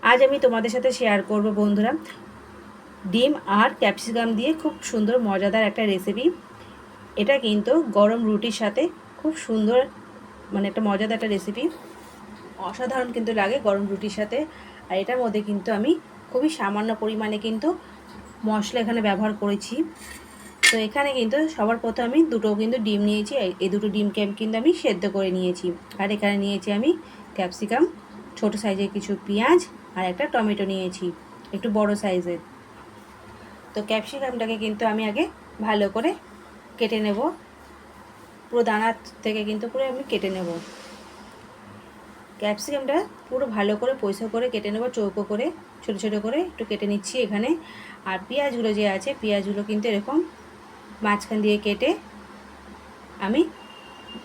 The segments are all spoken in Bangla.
আজ আমি তোমাদের সাথে শেয়ার করব বন্ধুরা ডিম আর ক্যাপসিকাম দিয়ে খুব সুন্দর মজাদার একটা রেসিপি। এটা কিন্তু গরম রুটির সাথে খুব সুন্দর একটা মজাদার একটা রেসিপি, অসাধারণ কিন্তু লাগে গরম রুটির সাথে। আর এটার মধ্যে কিন্তু আমি খুবই সামান্য পরিমাণে কিন্তু মশলা এখানে ব্যবহার করেছি। তো এখানে কিন্তু সবার প্রথমে আমি দুটো কিন্তু ডিম নিয়েছি, এই দুটো ডিমকে কিন্তু আমি সেদ্ধ করে নিয়েছি। আর এখানে নিয়েছি আমি ক্যাপসিকাম, ছোট সাইজের কিছু পেঁয়াজ আর একটা টমেটো নিয়েছি একটু বড় সাইজের। তো ক্যাপসিকামটাকে কিন্তু আমি আগে ভালো করে কেটে নেব, পুরো দানা থেকে কিন্তু পুরো আমি কেটে নেব। ক্যাপসিকামটা পুরো ভালো করে পরিষ্কার করে কেটে নেব, চৌকো করে ছোট ছোট করে একটু কেটে নিচ্ছি এখানে। আর পেঁয়াজগুলো যে আছে পেঁয়াজগুলো কিন্তু এরকম মাঝখান দিয়ে কেটে আমি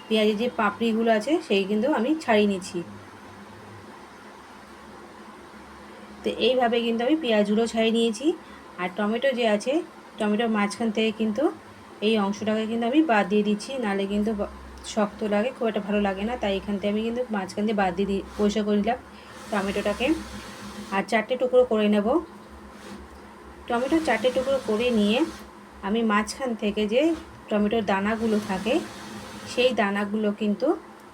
পেঁয়াজের যে পাপড়িগুলো আছে সেই কিন্তু আমি ছাড়িয়ে নিচ্ছি। তো এইভাবে কিন্তু আমি পেঁয়াজগুলো ছাড়িয়ে নিয়েছি। আর টমেটো যে আছে টমেটোর মাঝখান থেকে কিন্তু এই অংশটাকে কিন্তু আমি বাদ দিয়ে দিচ্ছি, নাহলে কিন্তু শক্ত লাগে, খুব একটা ভালো লাগে না। তাই এখান থেকে আমি কিন্তু মাঝখান দিয়ে বাদ দিয়ে পরিষ্কার করে নিলাম টমেটোটাকে। আর 4টে টুকরো করে নেব টমেটো। 4টে টুকরো করে নিয়ে আমি মাঝখান থেকে যে টমেটোর দানাগুলো থাকে সেই দানাগুলো কিন্তু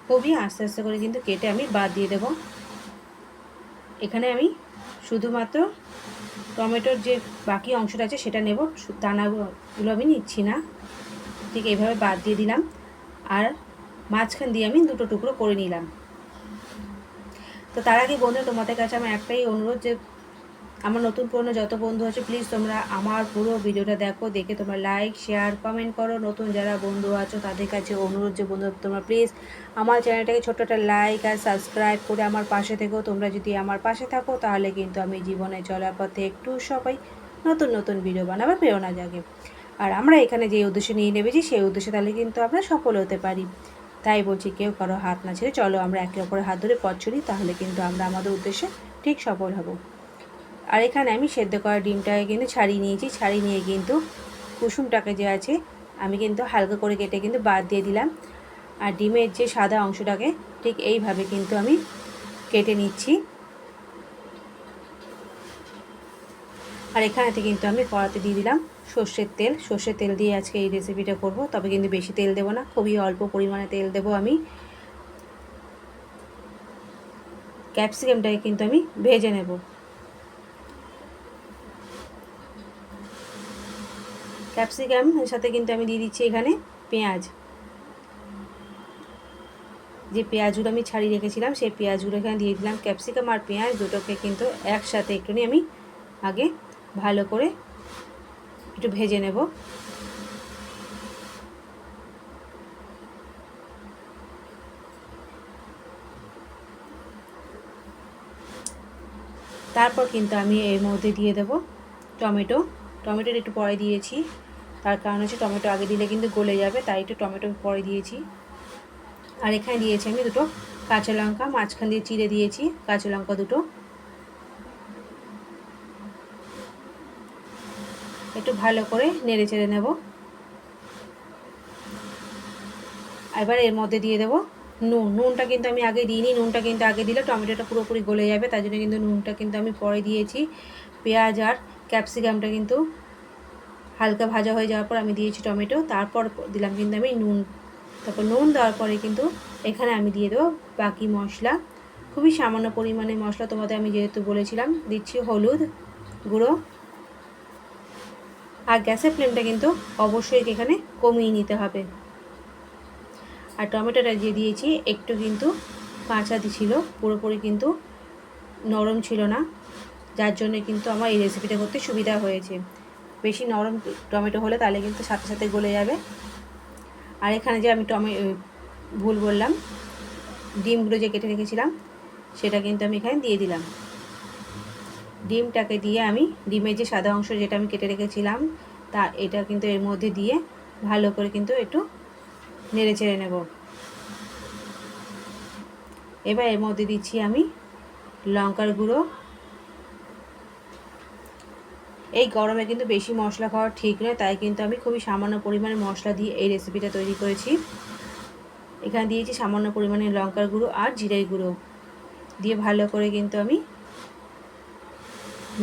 খুবই আস্তে আস্তে করে কিন্তু কেটে আমি বাদ দিয়ে দেব। এখানে আমি শুধুমাত্র টমেটোর যে বাকি অংশটা আছে সেটা নেব, দানাগুলো আমি নিচ্ছি না। ঠিক এইভাবে বাদ দিয়ে দিলাম। আর মাঝখান দিয়ে আমি দুটো টুকরো করে নিলাম। তো তার আগে বন্ধু তোমাদের কাছে আমার একটাই অনুরোধ, যে আমার নতুন পুরনো যত বন্ধু আছে প্লিজ তোমরা আমার পুরো ভিডিওটা দেখো, দেখে তোমরা লাইক শেয়ার কমেন্ট করো। নতুন যারা বন্ধু আছো তাদের কাছে অনুরোধ যে বন্ধু তোমরা প্লিজ আমার চ্যানেলটাকে ছোট্ট একটা লাইক আর সাবস্ক্রাইব করে আমার পাশে থেকো। তোমরা যদি আমার পাশে থাকো তাহলে কিন্তু আমি জীবনে চলার পথে একটু সবাই নতুন নতুন ভিডিও বানাবার প্রেরণা জাগে। আর আমরা এখানে যে উদ্দেশ্যে নিয়ে নেবেছি সেই উদ্দেশ্যে তাহলে কিন্তু আমরা সফল হতে পারি। তাই বলছি কেউ কারো হাত না ছেড়ে চলো আমরা একে অপরের হাত ধরে পথ চলি, তাহলে কিন্তু আমরা আমাদের উদ্দেশ্যে ঠিক সফল হব। আর এখানে আমি সেদ্ধ করা ডিমটাকে কিন্তু ছাড়িয়ে নিয়েছি, ছাড়িয়ে নিয়ে কিন্তু কুসুমটাকে যে আছে আমি কিন্তু হালকা করে কেটে কিন্তু বাদ দিয়ে দিলাম। আর ডিমের যে সাদা অংশটাকে ঠিক এইভাবে কিন্তু আমি কেটে নিচ্ছি। আর এখানেতে কিন্তু আমি কড়াতে দিয়ে দিলাম সর্ষের তেল দিয়ে আজকে এই রেসিপিটা করব। তবে কিন্তু বেশি তেল দেবো না, খুবই অল্প পরিমাণে তেল দেবো আমি। ক্যাপসিকামটাকে কিন্তু আমি ভেজে নেব। ক্যাপসিকাম এর সাথে কিন্তু আমি দিয়ে দিচ্ছি এখানে পেঁয়াজ। যে পেঁয়াজগুলো আমি ছাড়িয়ে রেখেছিলাম সেই পেঁয়াজগুলো এখানে দিয়ে দিলাম। ক্যাপসিকাম আর পেঁয়াজ দুটোকে কিন্তু একসাথে একটুখানি আমি আগে ভালো করে একটু ভেজে নেব। তারপর কিন্তু আমি এর মধ্যে দিয়ে দেব টমেটোর একটু পরে দিয়েছি, তার কারণ হচ্ছে টমেটো আগে দিলে কিন্তু গলে যাবে, তাই একটু টমেটো পরে দিয়েছি। আর এখানে দিয়েছি আমি দুটো কাঁচা লঙ্কা, মাঝখান দিয়ে চিড়ে দিয়েছি কাঁচা লঙ্কা দুটো। একটু ভালো করে নেড়ে চেড়ে নেব। এবার এর মধ্যে দিয়ে দেবো নুনটা কিন্তু আমি আগে দিইনি, নুনটা কিন্তু আগে দিলে টমেটোটা পুরোপুরি গলে যাবে, তাই জন্য কিন্তু নুনটা কিন্তু আমি পরে দিয়েছি। পেঁয়াজ আর ক্যাপসিকামটা কিন্তু হালকা ভাজা হয়ে যাওয়ার পর আমি দিয়েছি টমেটো, তারপর দিলাম কিন্তু আমি নুন। তারপর নুন দেওয়ার পরে কিন্তু এখানে আমি দিয়ে দেবো বাকি মশলা, খুবই সামান্য পরিমাণে মশলা। তোমাদের আমি যেহেতু বলেছিলাম দিচ্ছি হলুদ গুঁড়ো। আর গ্যাসের ফ্লেমটা কিন্তু অবশ্যই এখানে কমিয়ে নিতে হবে। আর টমেটোটা দিয়ে দিয়েছি একটু কিন্তু কাঁচা ছিল, পুরোপুরি কিন্তু নরম ছিল না, যার জন্য কিন্তু আমার এই রেসিপিটা করতে সুবিধা হয়েছে। বেশি নরম টমেটো হলে তাহলে কিন্তু সাথে সাথে গলে যাবে। আর এখানে যে আমি ভুল বললাম, ডিমগুলো যে কেটে রেখেছিলাম সেটা কিন্তু আমি এখানে দিয়ে দিলাম। ডিমটাকে দিয়ে আমি ডিমের যে সাদা অংশ যেটা আমি কেটে রেখেছিলাম তা এটা কিন্তু এর মধ্যে দিয়ে ভালো করে কিন্তু একটু নেড়ে চেড়ে নেব। এবার এর মধ্যে দিচ্ছি আমি লঙ্কার গুঁড়ো। এই গরমে কিন্তু বেশি মশলা খাওয়া ঠিক নয়, তাই কিন্তু আমি খুবই সামান্য পরিমাণে মশলা দিয়ে এই রেসিপিটা তৈরি করেছি। এখানে দিয়েছি সামান্য পরিমাণে লঙ্কার গুঁড়ো আর জিরের গুঁড়ো দিয়ে ভালো করে কিন্তু আমি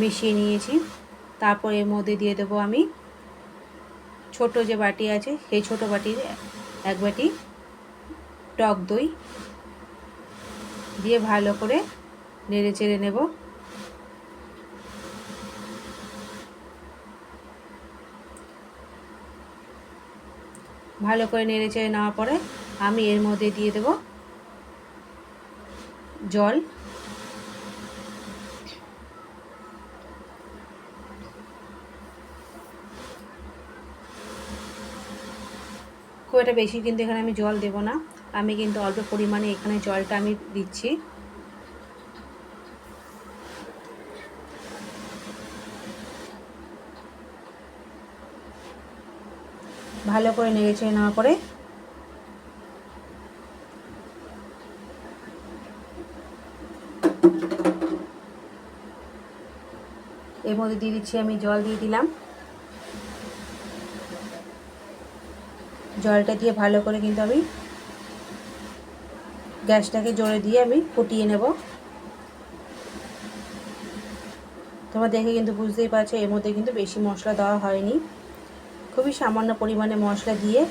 মিশিয়ে নিয়েছি। তারপর এর মধ্যে দিয়ে দেবো আমি ছোট যে বাটি আছে সেই ছোট বাটির 1 বাটি টক দই দিয়ে ভালো করে নেড়ে চেড়ে নেব। ভালো করে নেড়ে চেড়ে নেওয়ার পরে আমি এর মধ্যে দিয়ে দেব জল। খুব একটা বেশি কিন্তু এখানে আমি জল দেব না, আমি কিন্তু অল্প পরিমাণে এখানে জলটা আমি দিচ্ছি। ভালো করে নেড়ে চেড়ে নেওয়ার পরে এর মধ্যে দিয়ে দিচ্ছি আমি জল দিয়ে দিলাম। জলটা দিয়ে ভালো করে কিন্তু আমি গ্যাসটাকে জোরে দিয়ে আমি ফুটিয়ে নেব। তোমরা দেখে কিন্তু বুঝতেই পারছো এর মধ্যে কিন্তু বেশি মশলা দেওয়া হয়নি, খুবই সামান্য পরিমাণে মশলা দিয়ে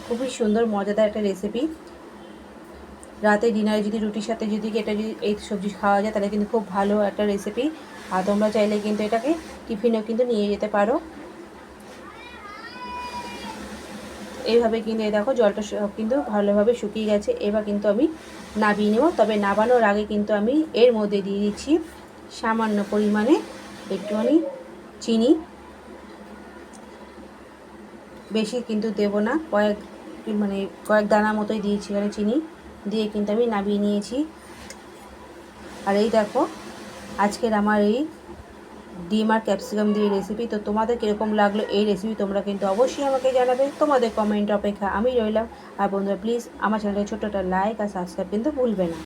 খুবই সুন্দর মজাদার একটা রেসিপি। রাতে ডিনারে যদি রুটির সাথে যদি এই সবজি খাওয়া যায় তাহলে কিন্তু খুব ভালো একটা রেসিপি। আর তোমরা চাইলে কিন্তু এটাকে টিফিনেও কিন্তু নিয়ে যেতে পারো। এইভাবে কিন্তু এই দেখো জলটা কিন্তু ভালোভাবে শুকিয়ে গেছে। এবার কিন্তু আমি নাবিয়ে নেব। তবে নাবানোর আগে কিন্তু আমি এর মধ্যে দিয়ে দিচ্ছি সামান্য পরিমাণে একটুখানি চিনি, বেশি কিন্তু দেব না, কয়েক দানা মতোই দিয়েছি এখানে চিনি দিয়ে কিন্তু আমি নাবিয়ে নিয়েছি। আর এই দেখো আজকের আমার এই ডিম আর ক্যাপসিকাম দিয়ে রেসিপি। তো তোমাদের কীরকম লাগলো এই রেসিপি তোমরা কিন্তু অবশ্যই আমাকে জানাবে, তোমাদের কমেন্ট অপেক্ষা আমি রইলাম। আর বন্ধুরা প্লিজ আমার চ্যানেলে ছোট্ট একটা লাইক আর সাবস্ক্রাইব কিন্তু ভুলবে না।